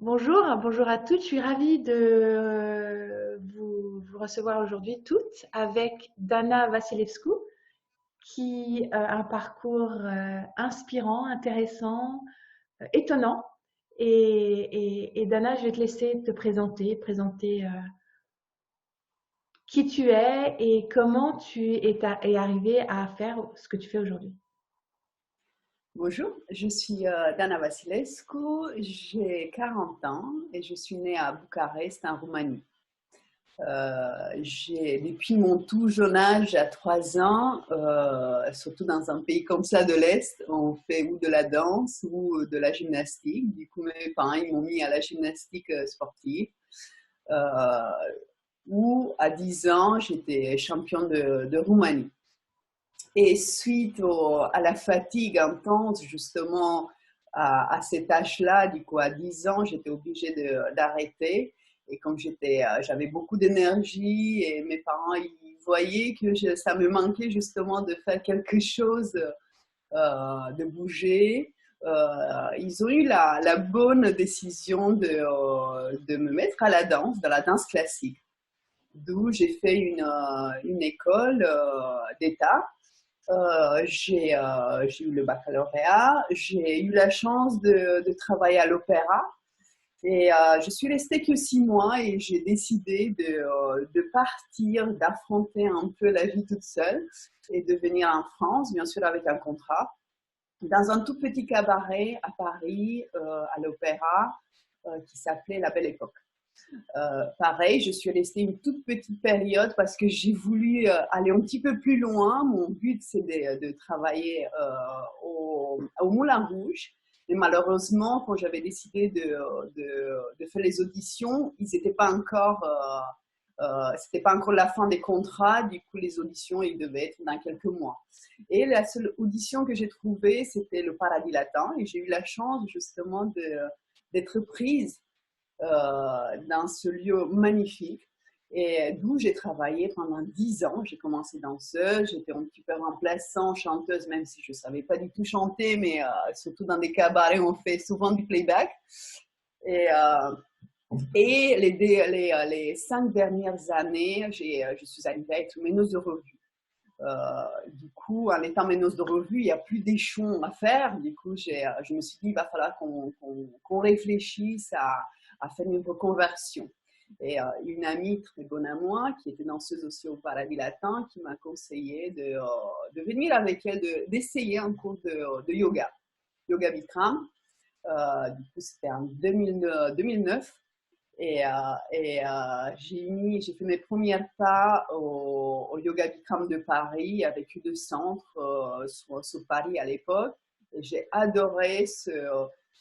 Bonjour à toutes. Je suis ravie de vous recevoir aujourd'hui toutes avec Dana Vasilevscu qui a un parcours inspirant, intéressant, étonnant. Et Dana, je vais te laisser te présenter qui tu es et comment es arrivée à faire ce que tu fais aujourd'hui. Bonjour, je suis Dana Vasilescu, j'ai 40 ans et je suis née à Bucarest en Roumanie. Depuis mon tout jeune âge, à 3 ans, surtout dans un pays comme ça de l'Est, on fait ou de la danse ou de la gymnastique. Du coup, mes parents ils m'ont mis à la gymnastique sportive. Euh, Où à 10 ans, j'étais championne de Roumanie. Et à la fatigue intense, justement, à cet âge-là, du coup, à 10 ans, j'étais obligée d'arrêter. Et comme j'avais beaucoup d'énergie et mes parents, ils voyaient que ça me manquait justement de faire quelque chose, de bouger. Ils ont eu la bonne décision de me mettre à la danse, dans la danse classique. D'où j'ai fait une école d'État. J'ai eu le baccalauréat, j'ai eu la chance de travailler à l'opéra et je suis restée que 6 mois et j'ai décidé de partir, d'affronter un peu la vie toute seule et de venir en France, bien sûr avec un contrat, dans un tout petit cabaret à Paris, à l'opéra, qui s'appelait La Belle Époque. Pareil, je suis restée une toute petite période parce que j'ai voulu aller un petit peu plus loin. Mon but, c'est de travailler au Moulin Rouge. Et malheureusement, quand j'avais décidé de faire les auditions, c'était pas encore la fin des contrats. Du coup, les auditions, ils devaient être dans quelques mois. Et la seule audition que j'ai trouvée, c'était le Paradis Latin. Et j'ai eu la chance justement d'être prise dans ce lieu magnifique. Et d'où j'ai travaillé pendant 10 ans. J'ai commencé danseuse, j'étais un petit peu remplaçante, chanteuse, même si je ne savais pas du tout chanter, mais surtout dans des cabarets, on fait souvent du playback. Et, euh, et les 5 dernières années, je suis arrivée à être meneuse de revue. Du coup, en étant meneuse de revue, il n'y a plus d'échelons à faire. Du coup, je me suis dit, il va falloir qu'on réfléchisse à faire une reconversion. Et une amie très bonne à moi, qui était danseuse aussi au Paradis Latin, qui m'a conseillé de venir avec elle, d'essayer un cours de yoga, yoga Bikram. Du coup, c'était en 2009. J'ai fait mes premiers pas au Yoga Bikram de Paris avec eu de centre sur Paris à l'époque. Et j'ai adoré ce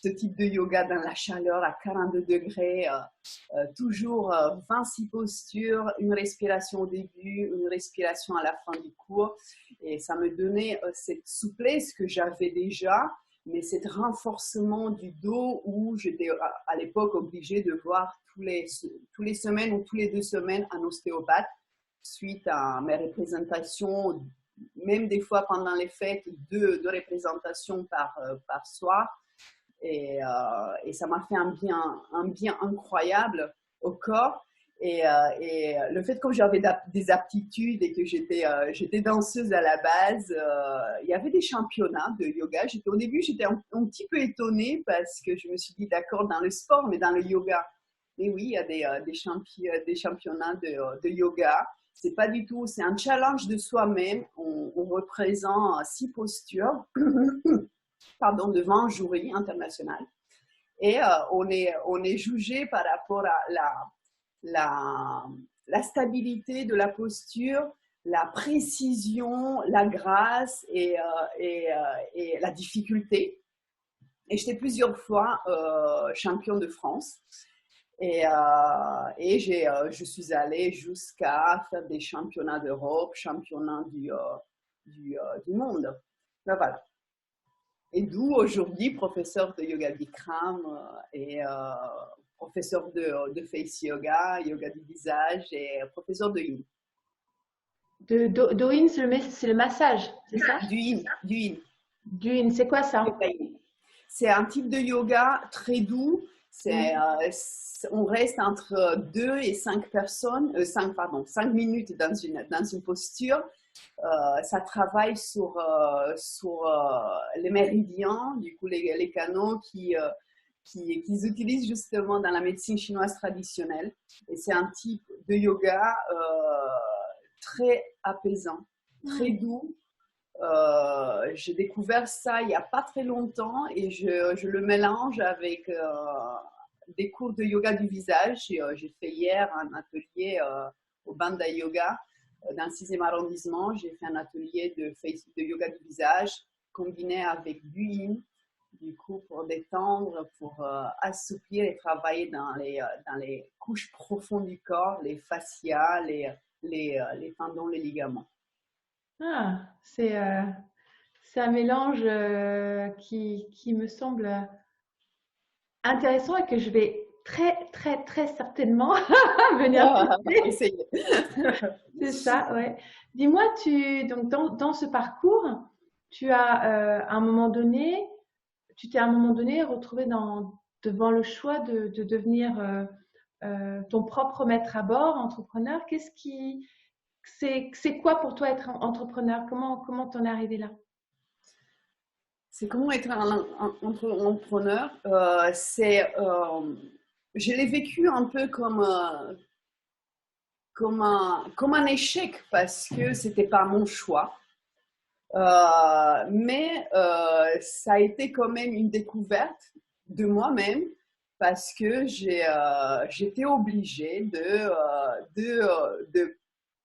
type de yoga dans la chaleur à 42 degrés, toujours 26 postures, une respiration au début, une respiration à la fin du cours. Et ça me donnait cette souplesse que j'avais déjà, mais cet renforcement du dos où j'étais à l'époque obligée de voir tous les semaines ou tous les 2 semaines un ostéopathe suite à mes représentations, même des fois pendant les fêtes, deux représentations par soir. Et ça m'a fait un bien incroyable au corps. Et le fait que j'avais des aptitudes et que j'étais danseuse à la base, il y avait des championnats de yoga. Au début, j'étais un petit peu étonnée parce que je me suis dit, d'accord, dans le sport, mais dans le yoga. Mais oui, il y a des championnats de yoga. C'est pas du tout, c'est un challenge de soi-même. On représente 6 postures pardon, devant un jury international. Et on est jugé par rapport à la, la stabilité de la posture, la précision, la grâce et la difficulté. Et j'étais plusieurs fois championne de France. Je suis allée jusqu'à faire des championnats d'Europe, championnats du monde. Ben voilà. Et d'où aujourd'hui professeur de yoga Bikram et professeur de face yoga, yoga du visage et professeur de yin. Doin, c'est le massage, c'est ça? Du yin. Duin, c'est quoi ça? C'est un type de yoga très doux On reste entre 2 et 5 personnes, 5 minutes dans une posture. Ça travaille sur les méridiens, du coup les canaux qu'ils utilisent justement dans la médecine chinoise traditionnelle. Et c'est un type de yoga très apaisant, très doux. J'ai découvert ça il n'y a pas très longtemps et je le mélange avec des cours de yoga du visage. J'ai fait hier un atelier au Banda Yoga dans le 6e arrondissement. J'ai fait un atelier de yoga du visage combiné avec du yin, du coup pour détendre, pour assouplir et travailler dans les couches profondes du corps, les fascias, les tendons, les ligaments. Ah, c'est un mélange qui me semble intéressant et que je vais très, très, très certainement venir tester. C'est ça, ouais. Dis-moi, donc dans ce parcours, tu as à un moment donné, tu t'es à un moment donné retrouvé devant le choix de devenir ton propre maître à bord, entrepreneur. C'est quoi pour toi être entrepreneur? Comment t'en es arrivé là? C'est comment être un entrepreneur. Je l'ai vécu un peu comme un échec parce que c'était pas mon choix. Mais ça a été quand même une découverte de moi-même parce que j'étais obligée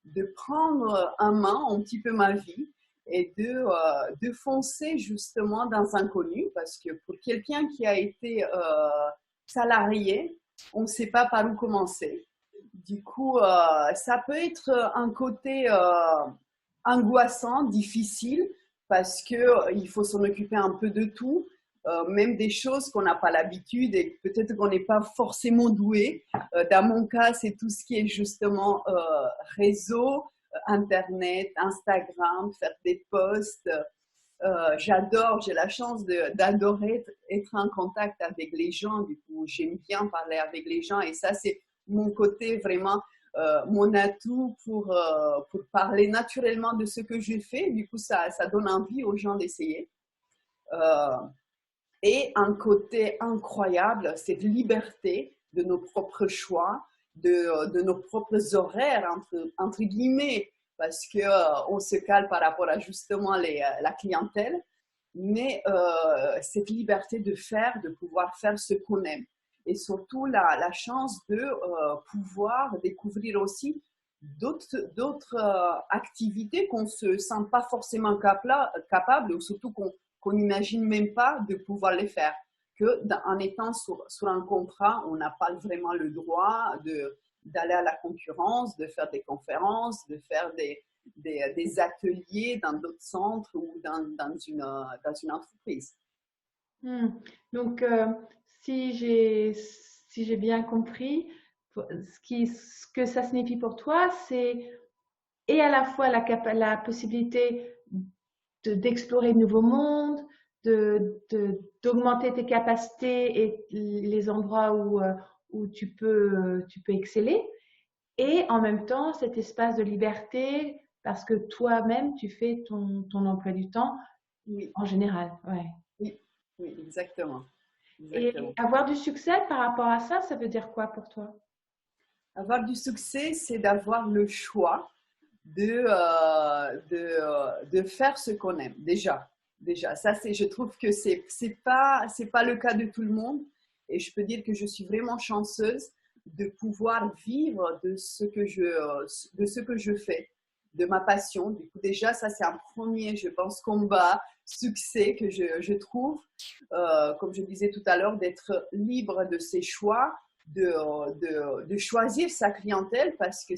de prendre en main un petit peu ma vie et de foncer justement dans l'inconnu parce que pour quelqu'un qui a été salarié, on ne sait pas par où commencer. Du coup, ça peut être un côté angoissant, difficile, parce qu'il faut s'en occuper un peu de tout, même des choses qu'on n'a pas l'habitude et peut-être qu'on n'est pas forcément doué. Dans mon cas, c'est tout ce qui est justement réseau, Internet, Instagram, faire des posts. J'adore, j'ai la chance d'adorer être en contact avec les gens. Du coup, j'aime bien parler avec les gens et ça, c'est mon côté vraiment, mon atout pour parler naturellement de ce que je fais. Du coup, ça donne envie aux gens d'essayer. Et un côté incroyable, cette liberté de nos propres choix, de nos propres horaires, entre guillemets, parce qu'on se cale par rapport à justement la clientèle, mais cette liberté de pouvoir faire ce qu'on aime. Et surtout la chance de pouvoir découvrir aussi d'autres activités qu'on ne se sent pas forcément capable, ou surtout qu'on n'imagine même pas de pouvoir les faire. En étant sur un contrat, on n'a pas vraiment le droit d'aller à la concurrence, de faire des conférences, de faire des ateliers dans d'autres centres ou dans une entreprise. Donc, si j'ai bien compris, ce que ça signifie pour toi, c'est et à la fois la possibilité d'explorer de nouveaux mondes, d'augmenter tes capacités et les endroits où tu peux exceller, et en même temps cet espace de liberté parce que toi-même tu fais ton emploi du temps en général. Ouais. Oui, exactement. Et avoir du succès par rapport à ça, ça veut dire quoi pour toi? Avoir du succès, c'est d'avoir le choix de faire ce qu'on aime. Déjà, ça, je trouve que c'est pas le cas de tout le monde. Et je peux dire que je suis vraiment chanceuse de pouvoir vivre de ce que je fais, de ma passion. Du coup, déjà, ça, c'est un premier, je pense, combat, succès que je trouve, comme je disais tout à l'heure, d'être libre de ses choix, de choisir sa clientèle parce que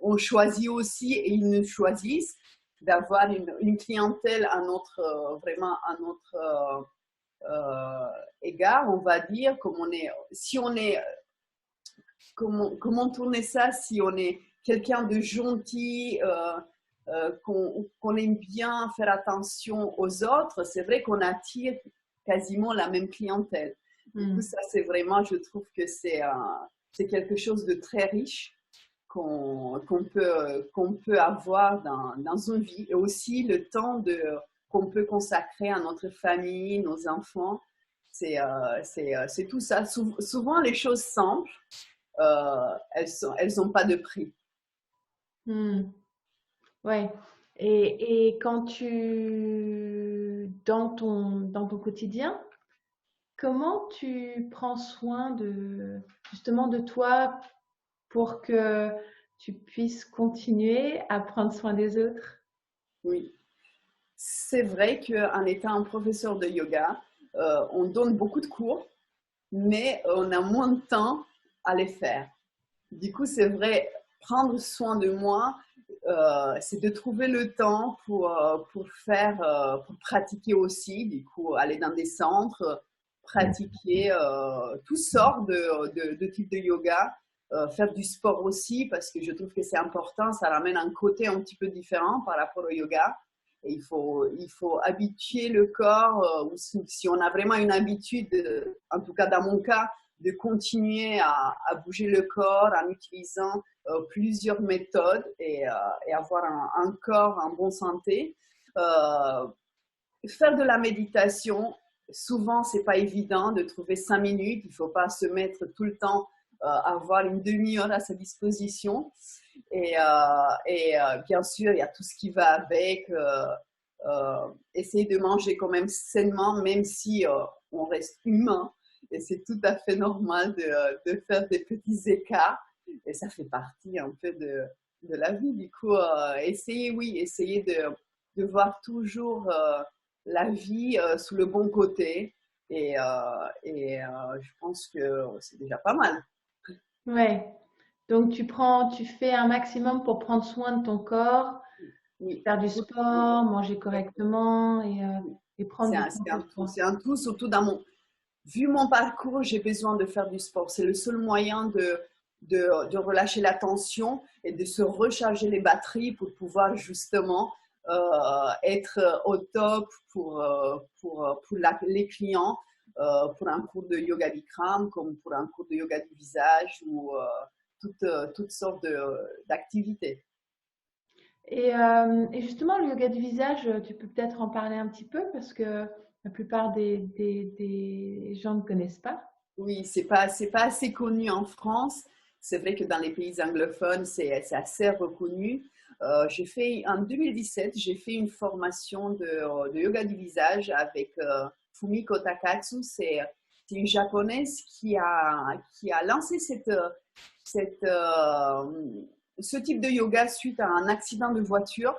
on choisit aussi et ils nous choisissent, d'avoir une clientèle vraiment à notre égard, on va dire, comment tourner ça, si on est quelqu'un de gentil, qu'on aime bien faire attention aux autres, c'est vrai qu'on attire quasiment la même clientèle. Du coup, ça, c'est vraiment, je trouve que c'est quelque chose de très riche qu'on peut avoir dans une vie, et aussi le temps qu'on peut consacrer à notre famille, nos enfants. C'est tout ça. Souvent, les choses simples, elles ont pas de prix. Ouais. Et quand dans ton quotidien, comment tu prends soin justement de toi pour que tu puisses continuer à prendre soin des autres? Oui, c'est vrai qu'en étant un professeur de yoga, on donne beaucoup de cours, mais on a moins de temps à les faire. Du coup, c'est vrai, prendre soin de moi, c'est de trouver le temps pour pour pratiquer aussi, du coup, aller dans des centres, pratiquer toutes sortes de types de yoga, faire du sport aussi, parce que je trouve que c'est important, ça ramène un côté un petit peu différent par rapport au yoga. Et il faut habituer le corps, ou si on a vraiment une habitude, en tout cas dans mon cas, de continuer à bouger le corps en utilisant plusieurs méthodes et avoir un corps en bonne santé. Faire de la méditation, souvent, c'est pas évident de trouver 5 minutes. Il faut pas se mettre tout le temps avoir une demi-heure à sa disposition. Bien sûr, il y a tout ce qui va avec. Essayer de manger quand même sainement, même si on reste humain. Et c'est tout à fait normal de faire des petits écarts. Et ça fait partie un peu de la vie. Du coup, essayer de voir toujours la vie sous le bon côté. Je pense que c'est déjà pas mal. Ouais. Donc tu fais un maximum pour prendre soin de ton corps, Oui. faire du sport, manger correctement et prendre C'est du un, temps c'est un pour tout, toi. c'est un tout, surtout vu mon parcours, j'ai besoin de faire du sport. C'est le seul moyen de relâcher la tension et de se recharger les batteries pour pouvoir justement être au top pour les clients, pour un cours de yoga Bikram, comme pour un cours de yoga du visage ou toutes sortes d'activités. Et justement, le yoga du visage, tu peux peut-être en parler un petit peu parce que la plupart des gens ne connaissent pas. Oui, c'est pas assez connu en France. C'est vrai que dans les pays anglophones, c'est assez reconnu. En 2017, j'ai fait une formation de yoga du visage avec Fumiko Takatsu. C'est une japonaise qui a lancé cette, ce type de yoga suite à un accident de voiture.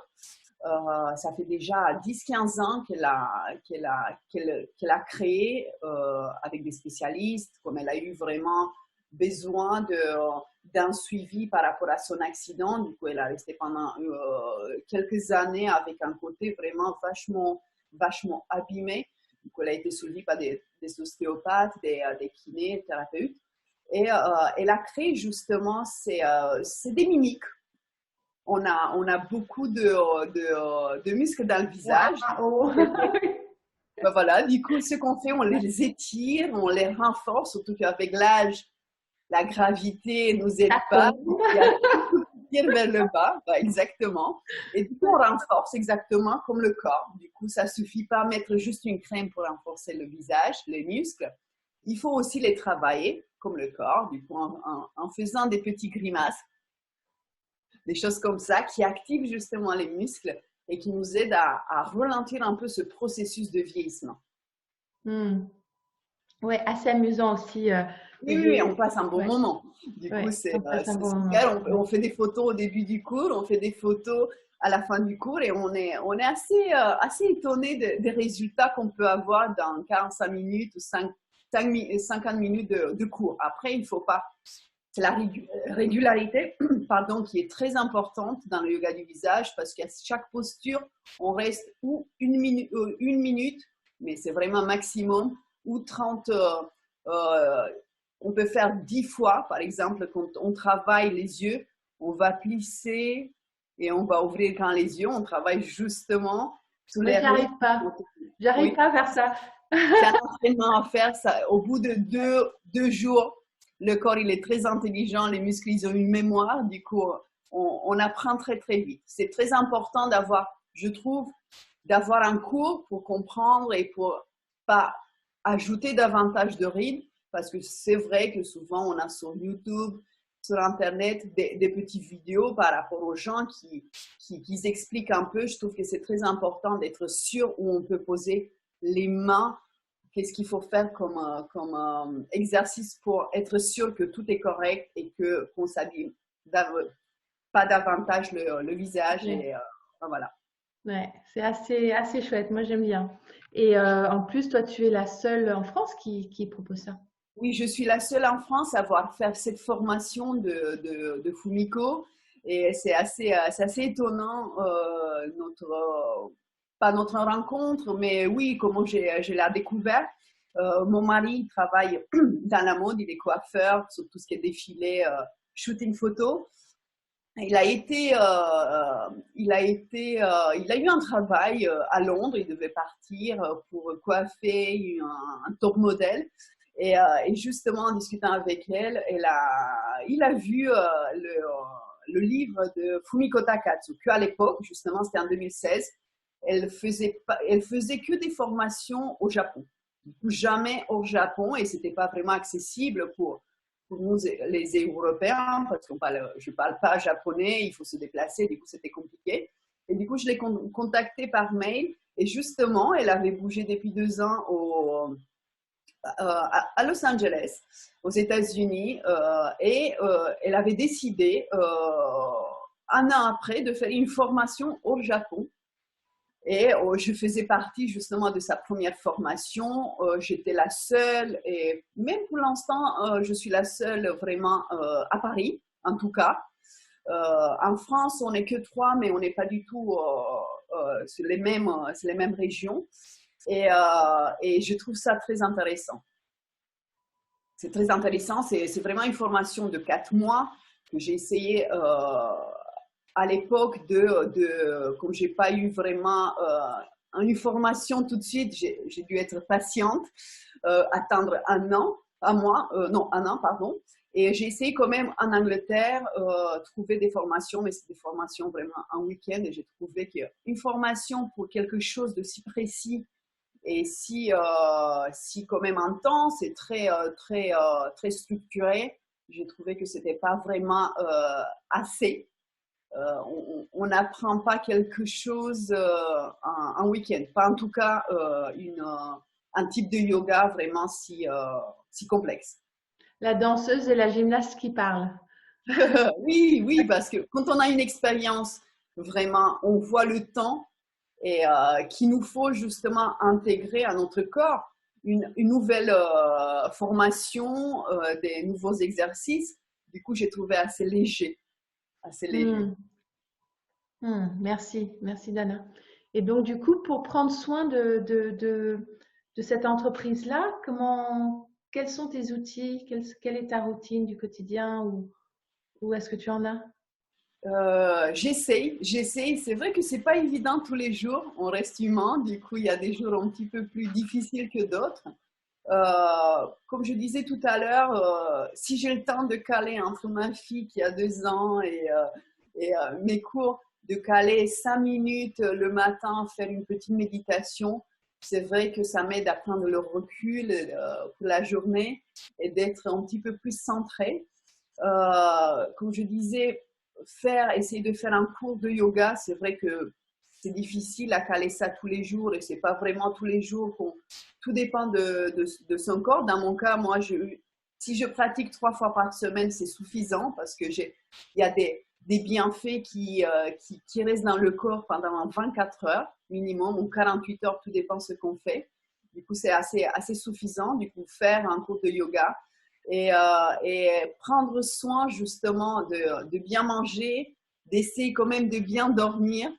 Ça fait déjà 10-15 ans qu'elle a créé avec des spécialistes, comme elle a eu vraiment besoin d'un suivi par rapport à son accident. Du coup, elle a resté pendant quelques années avec un côté vraiment vachement abîmé. Du coup, elle a été suivie par des ostéopathes, des kinés, des thérapeutes. Et elle a créé justement, c'est des mimiques. On a beaucoup de muscles dans le visage. Waouh! Ben voilà, du coup, ce qu'on fait, on les étire, on les renforce, surtout qu'avec l'âge, la gravité ne nous aide Ça pas. tombe. Il y a tout qui tire vers le bas, ben exactement. Et du coup, on renforce exactement comme le corps. Du coup, ça ne suffit pas à mettre juste une crème pour renforcer le visage, les muscles. Il faut aussi les travailler comme le corps, du coup, en faisant des petits grimaces, des choses comme ça qui activent justement les muscles et qui nous aident à ralentir un peu ce processus de vieillissement. Ouais, assez amusant aussi. Oui, on passe un bon Ouais, moment. Du coup, ouais, on passe un c'est bon moment. super. On fait des photos au début du cours, on fait des photos à la fin du cours et on est assez étonné des résultats qu'on peut avoir dans 45 minutes ou 50 minutes de cours. Après, il faut pas. C'est la régularité pardon, qui est très importante dans le yoga du visage parce qu'à chaque posture, on reste ou une minute, mais c'est vraiment maximum, ou 30. On peut faire 10 fois, par exemple, quand on travaille les yeux, on va plisser et on va ouvrir grand les yeux. On travaille justement sous Moi, les j'y arrive pas. J'arrive Oui, pas à faire ça. c'est un entraînement à faire. Ça, au bout de deux jours, le corps il est très intelligent, les muscles ils ont une mémoire, du coup on apprend très très vite. C'est très important d'avoir, je trouve, d'avoir un cours pour comprendre et pour pas ajouter davantage de rides, parce que c'est vrai que souvent on a sur YouTube, sur Internet, des petites vidéos par rapport aux gens qui expliquent un peu. Je trouve que c'est très important d'être sûr où on peut poser les mains, qu'est-ce qu'il faut faire comme exercice pour être sûr que tout est correct et qu'on s'abîme pas davantage le visage. Ouais, Et voilà. ouais, c'est assez chouette. Moi, j'aime bien. Et en plus, toi, tu es la seule en France qui propose ça. Oui, je suis la seule en France à avoir fait cette formation de Fumiko et c'est assez étonnant pas notre rencontre, mais oui, comment j'ai la découvert. Mon mari il travaille dans la mode, il est coiffeur sur tout ce qui est défilé, shooting photo. Il a eu un travail à Londres. Il devait partir pour coiffer un top modèle. Et justement, en discutant avec elle, il a vu le livre de Fumiko Takatsu, qu'à l'époque, justement, c'était en 2016, elle faisait que des formations au Japon. Jamais au Japon, et c'était pas vraiment accessible pour nous, les Européens, parce que je ne parle pas japonais, il faut se déplacer, du coup c'était compliqué. Et du coup, je l'ai contactée par mail, et justement, elle avait bougé depuis 2 ans à Los Angeles, aux États-Unis, et elle avait décidé, un an après, de faire une formation au Japon. Et je faisais partie justement de sa première formation. J'étais la seule, et même pour l'instant, je suis la seule vraiment à Paris, en tout cas. En France, on n'est que 3, mais on n'est pas du tout sur les mêmes régions. Et je trouve ça très intéressant. C'est très intéressant. C'est vraiment une formation de 4 mois que j'ai essayé à l'époque comme j'ai pas eu vraiment une formation tout de suite, j'ai dû être patiente, attendre un an, pardon. Et j'ai essayé quand même en Angleterre trouver des formations, mais c'est des formations vraiment en week-end. Et j'ai trouvé qu'une formation pour quelque chose de si précis et si quand même intense et très structuré, j'ai trouvé que c'était pas vraiment assez. On n'apprend pas quelque chose un week-end, pas en tout cas un type de yoga vraiment si complexe. La danseuse et la gymnaste qui parlent. Oui, oui, parce que quand on a une expérience, vraiment, on voit le temps et qu'il nous faut justement intégrer à notre corps une nouvelle formation, des nouveaux exercices. Du coup, j'ai trouvé assez léger, assez léger. Hmm. Merci, merci Dana. Et donc, du coup, pour prendre soin de cette entreprise-là, quels sont tes outils? Quelle est ta routine du quotidien ou où est-ce que tu en as? J'essaye. C'est vrai que c'est pas évident tous les jours. On reste humain. Du coup, il y a des jours un petit peu plus difficiles que d'autres. Comme je disais tout à l'heure, si j'ai le temps de caler entre ma fille qui a 2 ans et mes cours, de caler 5 minutes le matin, faire une petite méditation, c'est vrai que ça m'aide à prendre le recul pour la journée et d'être un petit peu plus centrée. Comme je disais, essayer de faire un cours de yoga, c'est vrai que c'est difficile à caler ça tous les jours et c'est pas vraiment tous les jours tout dépend de son corps. Dans mon cas, moi, si je pratique 3 fois par semaine, c'est suffisant parce que il y a des bienfaits qui restent dans le corps pendant 24 heures minimum ou 48 heures, tout dépend de ce qu'on fait. Du coup, c'est assez suffisant. Du coup, faire un cours de yoga et prendre soin justement de bien manger, d'essayer quand même de bien dormir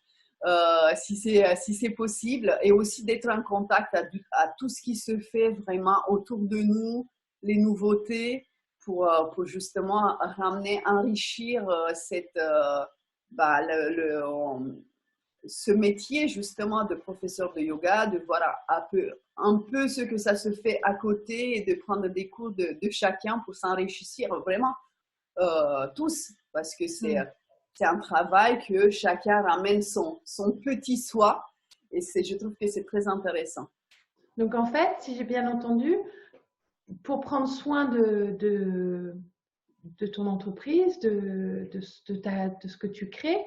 si c'est possible et aussi d'être en contact à tout ce qui se fait vraiment autour de nous, les nouveautés pour justement ramener, enrichir bah, ce métier justement de professeur de yoga, de voir un peu ce que ça se fait à côté et de prendre des cours de chacun pour s'enrichir vraiment tous, parce que c'est un travail que chacun ramène son petit soi et je trouve que c'est très intéressant. Donc en fait, si j'ai bien entendu, pour prendre soin de ton entreprise, de ce que tu crées,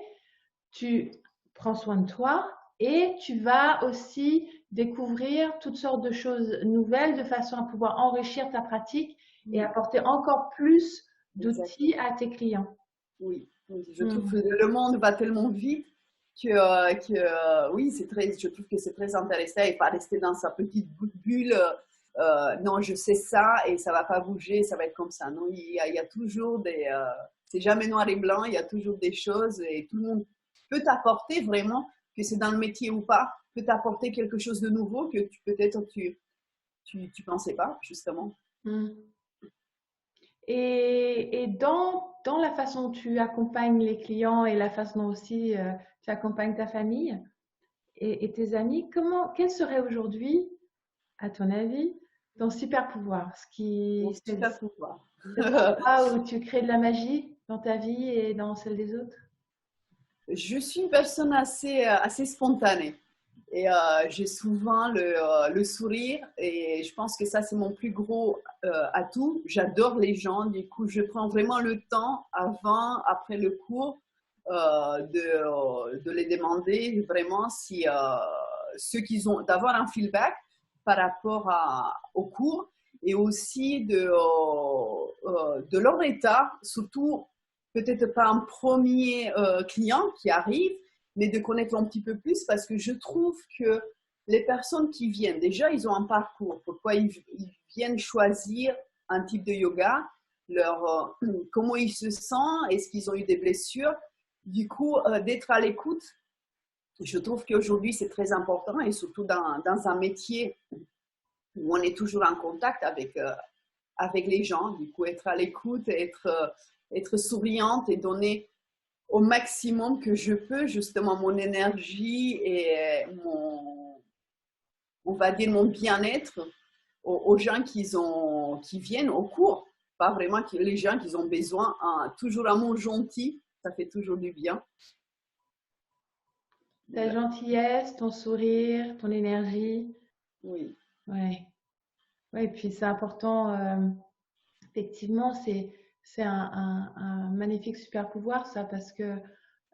tu prends soin de toi et tu vas aussi découvrir toutes sortes de choses nouvelles de façon à pouvoir enrichir ta pratique et apporter encore plus d'outils à tes clients. Oui, je trouve que le monde va tellement vite que oui, je trouve que c'est très intéressant et pas rester dans sa petite bulle. Non, je sais ça et ça va pas bouger, ça va être comme ça. Non, il y a toujours c'est jamais noir et blanc, il y a toujours des choses et tout le monde peut t'apporter vraiment, que c'est dans le métier ou pas, peut t'apporter quelque chose de nouveau que peut-être tu pensais pas, justement. Et dans la façon dont tu accompagnes les clients et la façon dont aussi tu accompagnes ta famille et tes amis, quel serait aujourd'hui, à ton avis, ton super pouvoir? Mon super pouvoir. Cet endroit où tu crées de la magie dans ta vie et dans celle des autres? Je suis une personne assez spontanée et j'ai souvent le sourire et je pense que ça c'est mon plus gros atout. J'adore les gens, du coup je prends vraiment le temps avant, après le cours de les demander vraiment si ceux qu'ils ont, d'avoir un feedback par rapport au cours et aussi de leur état, surtout peut-être pas un premier client qui arrive, mais de connaître un petit peu plus parce que je trouve que les personnes qui viennent, déjà, ils ont un parcours. Pourquoi ils viennent choisir un type de yoga, comment ils se sentent, est-ce qu'ils ont eu des blessures. Du coup, d'être à l'écoute, je trouve qu'aujourd'hui, c'est très important et surtout dans un métier où on est toujours en contact avec les gens. Du coup, être à l'écoute, être souriante et donner au maximum que je peux justement mon énergie et on va dire mon bien-être aux gens qui viennent au cours. Pas vraiment les gens qui ont besoin, toujours un mot gentil, ça fait toujours du bien. Ta gentillesse, ton sourire, ton énergie. Oui. Ouais. Ouais, et puis c'est important, effectivement, c'est un magnifique super pouvoir, ça, parce que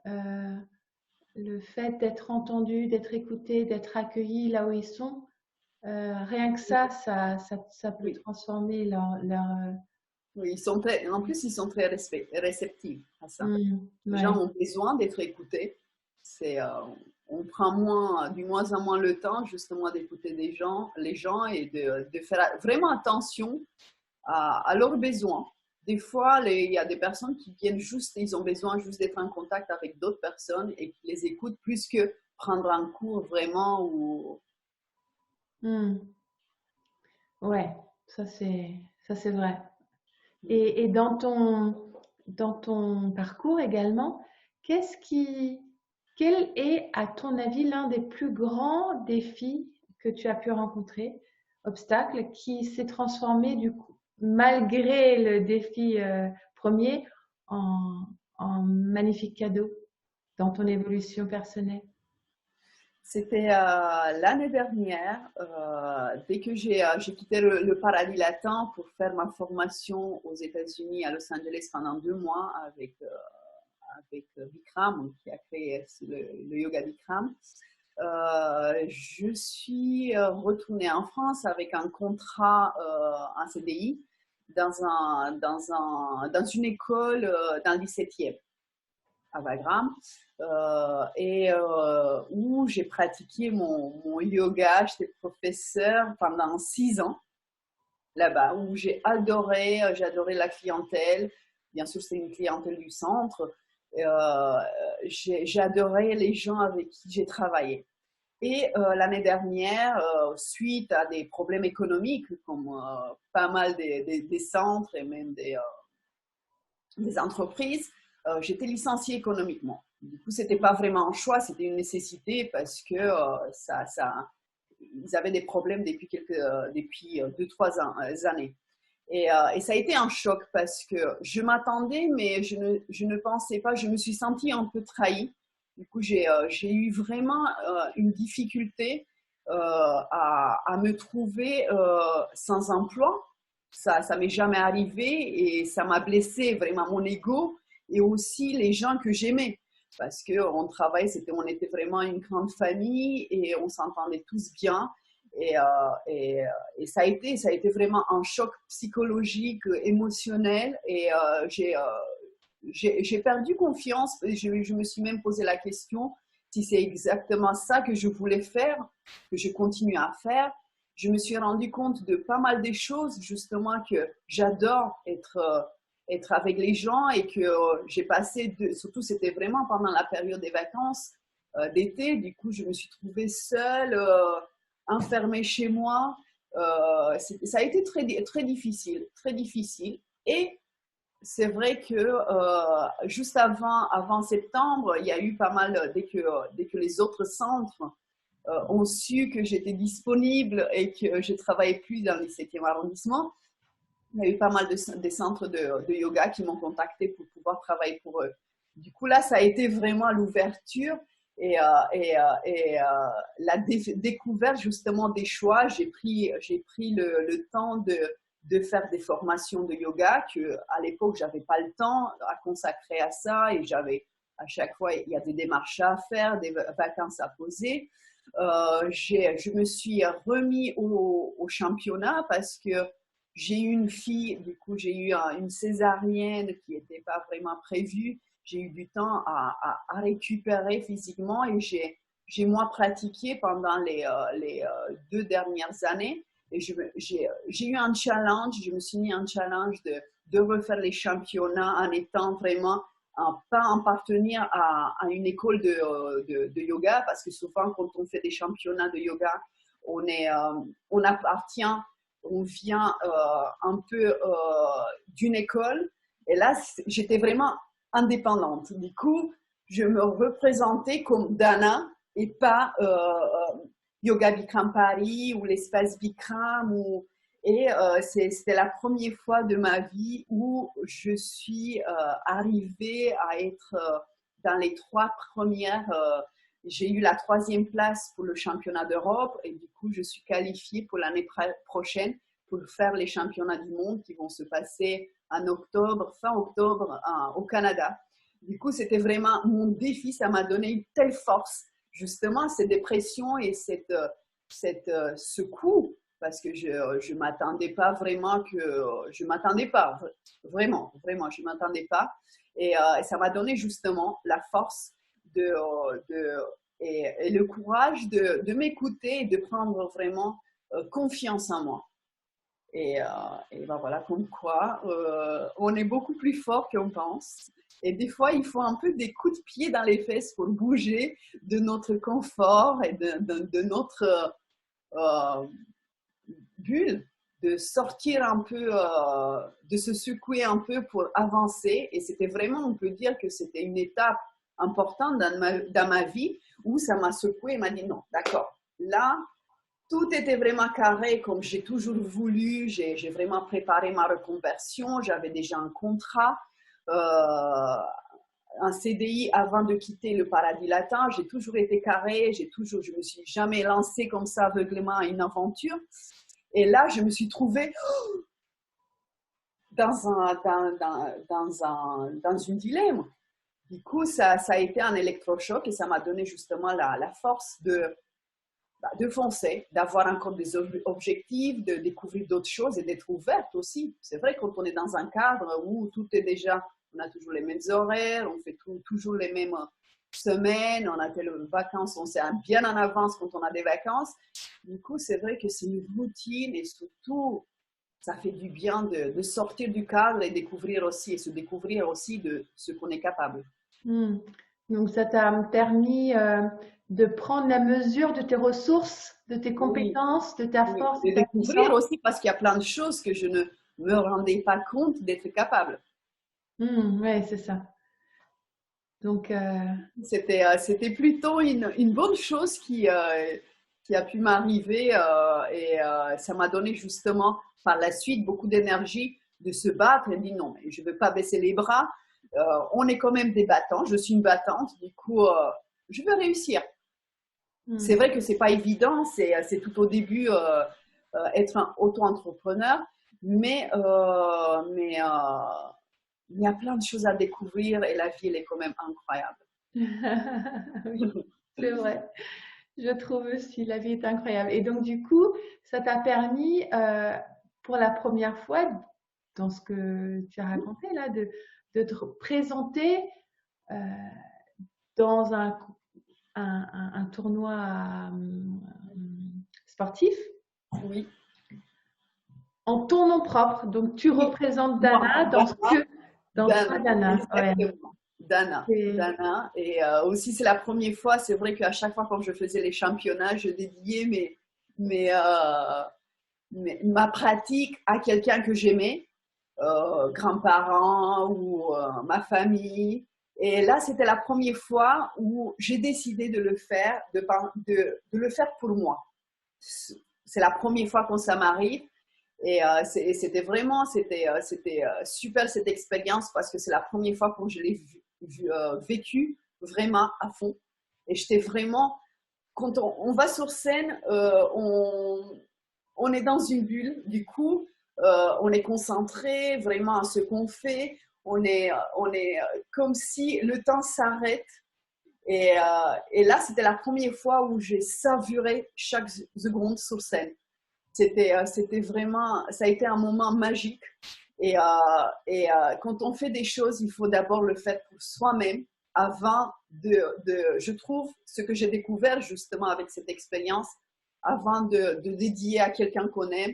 le fait d'être entendu, d'être écouté, d'être accueilli là où ils sont, rien que ça peut Oui. transformer Oui, en plus, ils sont très réceptifs à ça. Les ouais. gens ont besoin d'être écoutés. On prend du moins en moins le temps justement d'écouter les gens et de faire vraiment attention à leurs besoins. Des fois, il y a des personnes qui viennent ils ont besoin juste d'être en contact avec d'autres personnes et qui les écoutent plus que prendre un cours vraiment ou. Ouais, ça c'est vrai. Et dans ton parcours également, quel est, à ton avis, l'un des plus grands défis que tu as pu rencontrer, obstacle, qui s'est transformé du coup, malgré le défi premier, en magnifique cadeau dans ton évolution personnelle? C'était l'année dernière, dès que j'ai quitté le paradis latin pour faire ma formation aux États-Unis, à Los Angeles, pendant 2 mois avec Bikram, qui a créé le yoga Bikram. Je suis retournée en France avec un contrat, un CDI, dans une école dans le 17e à Wagram, où j'ai pratiqué mon yoga. J'étais professeure pendant 6 ans là-bas, où j'ai adoré la clientèle. Bien sûr, c'est une clientèle du centre. J'ai adoré les gens avec qui j'ai travaillé. Et l'année dernière, suite à des problèmes économiques, comme pas mal des centres et même des entreprises, j'étais licenciée économiquement. Du coup, c'était pas vraiment un choix, c'était une nécessité parce que ils avaient des problèmes depuis 2, 3 années. Et ça a été un choc parce que je m'attendais, mais je ne pensais pas, je me suis sentie un peu trahie. Du coup, j'ai eu vraiment une difficulté à me trouver sans emploi. Ça m'est jamais arrivé et ça m'a blessé vraiment mon ego et aussi les gens que j'aimais. Parce qu'on travaillait, on était vraiment une grande famille et on s'entendait tous bien. Et, et ça a été vraiment un choc psychologique, émotionnel. Et j'ai perdu confiance. Je me suis même posé la question si c'est exactement ça que je voulais faire, que je continue à faire. Je me suis rendu compte de pas mal de choses, justement, que j'adore être avec les gens et que j'ai passé, surtout c'était vraiment pendant la période des vacances d'été, du coup je me suis trouvée seule, enfermée chez moi. Ça a été très difficile, très difficile. Et c'est vrai que juste avant septembre, il y a eu pas mal, dès que les autres centres ont su que j'étais disponible et que je ne travaillais plus dans le 7e arrondissement, il y a eu pas mal des centres de yoga qui m'ont contacté pour pouvoir travailler pour eux. Du coup, là, ça a été vraiment l'ouverture et la découverte justement des choix. J'ai pris le temps de faire des formations de yoga que à l'époque, j'avais pas le temps à consacrer à ça et j'avais à chaque fois, il y a des démarches à faire, des vacances à poser. Je me suis remis au championnat parce que j'ai eu une fille, du coup j'ai eu une césarienne qui n'était pas vraiment prévue. J'ai eu du temps à récupérer physiquement et j'ai moi pratiqué pendant les 2 dernières années. Et j'ai eu un challenge, je me suis mis un challenge de refaire les championnats en étant vraiment pas appartenir à une école de yoga parce que souvent quand on fait des championnats de yoga, on appartient, on vient un peu d'une école et là j'étais vraiment indépendante. Du coup, je me représentais comme Dana et pas Yoga Bikram Paris ou l'espace Bikram et c'était la première fois de ma vie où je suis arrivée à être dans les 3 premières. J'ai eu la 3e place pour le championnat d'Europe et du coup, je suis qualifiée pour l'année prochaine pour faire les championnats du monde qui vont se passer en octobre, fin octobre au Canada. Du coup, c'était vraiment mon défi. Ça m'a donné une telle force, justement, cette dépression et ce coup parce que je m'attendais pas vraiment je m'attendais pas vraiment je m'attendais pas et ça m'a donné justement la force et le courage de m'écouter et de prendre vraiment confiance en moi et ben voilà comme quoi on est beaucoup plus fort qu'on pense et des fois il faut un peu des coups de pied dans les fesses pour bouger de notre confort et de notre bulle, de sortir un peu, de se secouer un peu pour avancer. Et c'était vraiment, on peut dire que c'était une étape importante dans ma vie où ça m'a secoué et m'a dit non, d'accord, là, tout était vraiment carré comme j'ai toujours voulu. J'ai vraiment préparé ma reconversion. J'avais déjà un contrat, un CDI avant de quitter le paradis latin. J'ai toujours été carré. Je me suis jamais lancée comme ça aveuglément à une aventure. Et là, je me suis trouvée dans une dilemme. Du coup, ça a été un électrochoc et ça m'a donné justement la force de foncer, d'avoir encore des objectifs, de découvrir d'autres choses et d'être ouverte aussi. C'est vrai, quand on est dans un cadre où tout est déjà, on a toujours les mêmes horaires, on fait toujours les mêmes semaines, on a des vacances, on sait bien en avance quand on a des vacances. Du coup, c'est vrai que c'est une routine et surtout, ça fait du bien de sortir du cadre et découvrir aussi, et se découvrir aussi de ce qu'on est capable. Donc, ça t'a permis de prendre la mesure de tes ressources, de tes compétences, de ta force. Et de découvrir aussi parce qu'il y a plein de choses que je ne me rendais pas compte d'être capable. Oui, c'est ça. Donc, C'était plutôt une bonne chose qui a pu m'arriver et ça m'a donné justement par la suite beaucoup d'énergie de se battre et de dire non, mais je ne veux pas baisser les bras. On est quand même des battants, je suis une battante, du coup, je veux réussir. C'est vrai que c'est pas évident, c'est tout au début être un auto-entrepreneur, mais il y a plein de choses à découvrir et la vie, elle est quand même incroyable. oui, c'est vrai. Je trouve aussi, la vie est incroyable. Et donc, du coup, ça t'a permis, pour la première fois, dans ce que tu as raconté là, de te présenter euh, dans un tournoi sportif Oui. en ton nom propre. Donc, tu représentes Dana dans ce que dans toi, Dana. Ouais. Exactement. Dana. Et aussi, c'est la première fois, c'est vrai qu'à chaque fois quand je faisais les championnats, je dédiais ma pratique à quelqu'un que j'aimais, grands-parents ou ma famille. Et là, c'était la première fois où j'ai décidé de le faire, de le faire pour moi. C'est la première fois quand ça m'arrive. Et c'était vraiment, c'était super cette expérience parce que c'est la première fois que je l'ai vécu vraiment à fond. Et j'étais vraiment, quand on va sur scène, on est dans une bulle, du coup, on est concentré vraiment à ce qu'on fait. On est comme si le temps s'arrête. Et là, c'était la première fois où j'ai savouré chaque seconde sur scène. C'était vraiment, ça a été un moment magique. Quand on fait des choses, il faut d'abord le faire pour soi-même avant je trouve, ce que j'ai découvert justement avec cette expérience, avant de dédier à quelqu'un qu'on aime,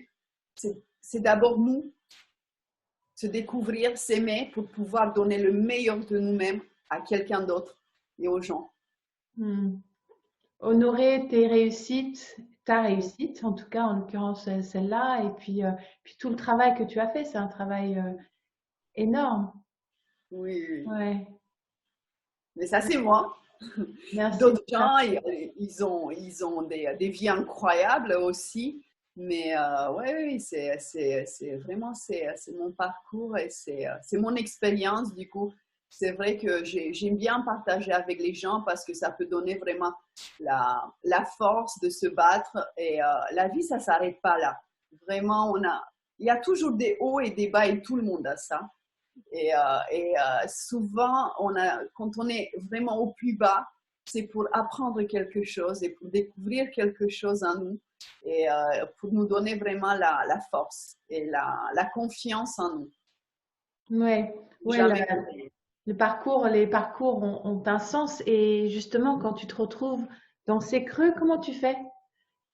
c'est d'abord nous, se découvrir, s'aimer pour pouvoir donner le meilleur de nous-mêmes à quelqu'un d'autre et aux gens. Honorer tes réussites, ta réussite, en tout cas, en l'occurrence celle-là, et puis tout le travail que tu as fait, c'est un travail énorme. Oui. Ouais. Mais ça, c'est moi. Merci. D'autres gens, ils ont des vies incroyables aussi. Mais oui, c'est vraiment c'est mon parcours et c'est mon expérience. Du coup, c'est vrai que j'aime bien partager avec les gens parce que ça peut donner vraiment la force de se battre. Et la vie, ça ne s'arrête pas là. Vraiment, il y a toujours des hauts et des bas et tout le monde a ça. Souvent, quand on est vraiment au plus bas, c'est pour apprendre quelque chose et pour découvrir quelque chose en nous et pour nous donner vraiment la force et la confiance en nous. Ouais, les parcours ont un sens et justement, quand tu te retrouves dans ces creux, comment tu fais?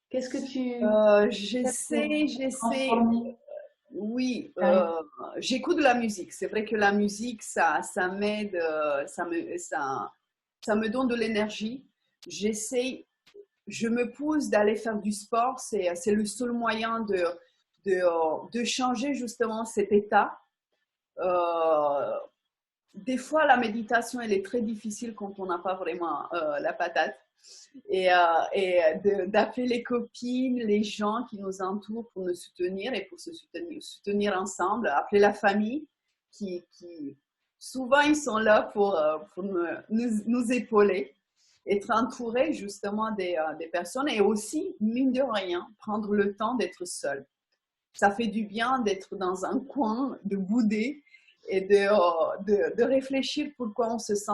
Qu'est-ce que tu fais pour J'essaie. transformer? Oui, j'écoute de la musique. C'est vrai que la musique, ça m'aide, ça me donne de l'énergie. J'essaie, je me pousse d'aller faire du sport. C'est le seul moyen de changer justement cet état. Des fois, la méditation, elle est très difficile quand on n'a pas vraiment la patate. D'appeler les copines, les gens qui nous entourent pour nous soutenir et pour se soutenir ensemble, appeler la famille qui souvent ils sont là pour nous épauler, être entouré justement des personnes et aussi, mine de rien, prendre le temps d'être seul. Ça fait du bien d'être dans un coin, de bouder et de réfléchir pourquoi on se sent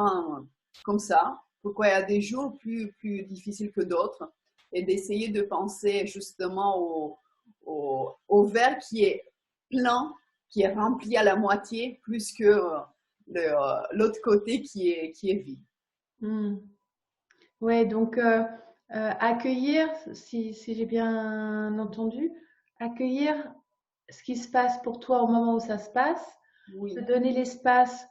comme ça, pourquoi il y a des jours plus difficiles que d'autres et d'essayer de penser justement au verre qui est plein, qui est rempli à la moitié, plus que l'autre côté qui est vide. Ouais, donc accueillir, si j'ai bien entendu, accueillir ce qui se passe pour toi au moment où ça se passe, Oui. te donner l'espace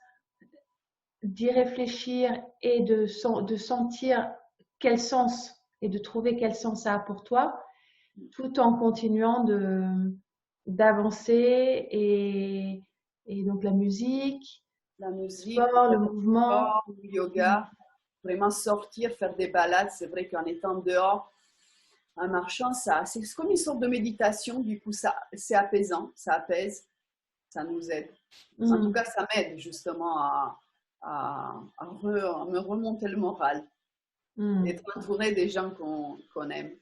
d'y réfléchir et de sentir quel sens et de trouver quel sens ça a pour toi, tout en continuant d'avancer et donc la musique, La musique, sport, le mouvement. le yoga, vraiment sortir, faire des balades. C'est vrai qu'en étant dehors, en marchant, c'est comme une sorte de méditation. Du coup, c'est apaisant, ça apaise, ça nous aide. En tout cas, ça m'aide justement à me remonter le moral. Être entouré des gens qu'on aime.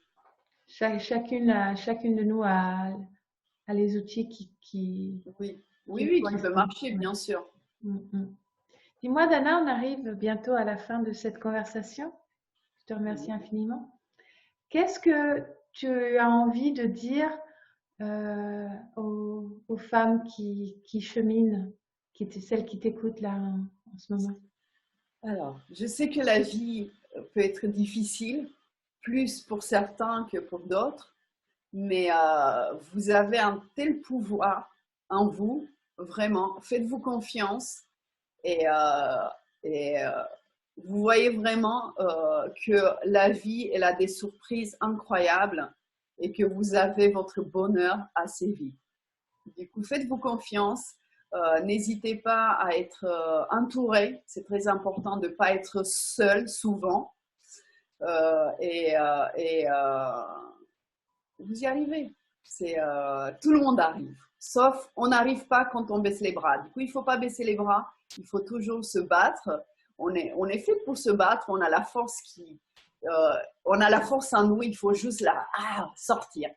Chacune de nous a les outils qui peut marcher, bien sûr. Dis-moi, Dana, on arrive bientôt à la fin de cette conversation. Je te remercie infiniment. Qu'est-ce que tu as envie de dire aux femmes qui cheminent, celles qui t'écoutent là en ce moment? Alors, je sais que la vie peut être difficile, plus pour certains que pour d'autres, mais vous avez un tel pouvoir en vous, vraiment, faites-vous confiance et vous voyez vraiment que la vie, elle a des surprises incroyables et que vous avez votre bonheur assez vite. Du coup, faites-vous confiance. N'hésitez pas à être entouré. C'est très important de ne pas être seul souvent. Vous y arrivez. Tout le monde arrive. Sauf, on n'arrive pas quand on baisse les bras. Du coup, il ne faut pas baisser les bras. Il faut toujours se battre. On est fait pour se battre. On a la force on a la force en nous. Il faut juste sortir.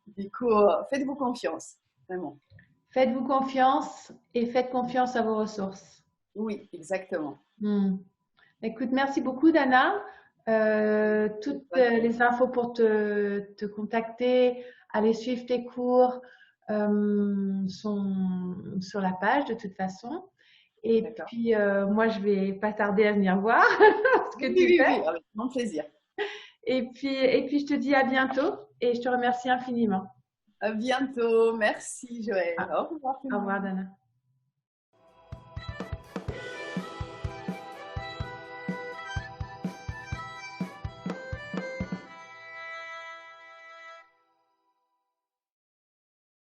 Du coup, faites-vous confiance. Vraiment. Faites-vous confiance et faites confiance à vos ressources. Oui, exactement. Écoute, merci beaucoup, Dana. Toutes les infos pour te contacter, aller suivre tes cours sont sur la page de toute façon. Et puis, moi, je vais pas tarder à venir voir ce que tu fais. Oui, avec grand plaisir. Et puis, je te dis à bientôt et je te remercie infiniment. À bientôt. Merci, Joël. Au revoir. Au revoir, Dana.